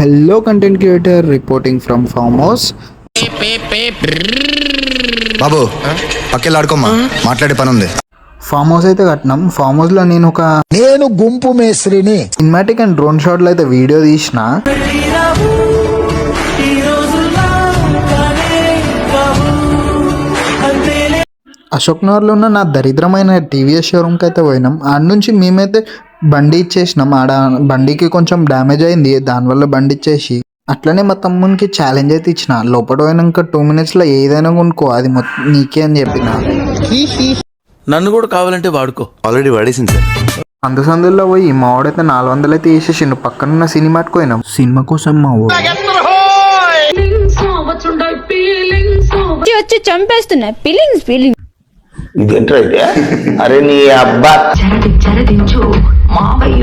Hello, content creator reporting from farmhouse. బాబు పక్కెళ్ళాడుకోమ్మా, మాట్లాడే పని ఉంది. ఫామ్ హౌస్ అయితే కట్టినాం. ఫామ్ హౌస్ లో నేను గుంపు మేస్త్రిని సినిమాటిక్ అండ్ డ్రోన్ షాట్ లో అయితే వీడియో తీసిన. అశోక్ నగర్ లో ఉన్న నా దరిద్రమైన టీవీఎస్ షోరూమ్ కి అయితే పోయినాం. ఆడ నుంచి మేమైతే బండి ఇచ్చేసినాం. ఆడ బండికి కొంచెం డ్యామేజ్ అయింది, దానివల్ల బండి ఇచ్చేసి అట్లనే మా తమ్మునికి ఛాలెంజ్ అయితే ఇచ్చిన. లోపల పోయినాక 2 minutes లో ఏదైనా కొనుక్కో, అది నీకే అని చెప్పిన. నన్ను కూడా కావాలంటే వాడుకో. ఆల్రెడీ వాడేసింది సార్. సందులో పోయి మా వాడైతే 400 అయితే వేసేసిండు. పక్కనున్న సినిమాకి పోయినాం. సినిమా కోసం మా వాడు వచ్చి చంపేస్తున్నా. ఫీలింగ్స్ ఇదేంటైతే అరే నీ అబ్బా చరదించు మావయ్య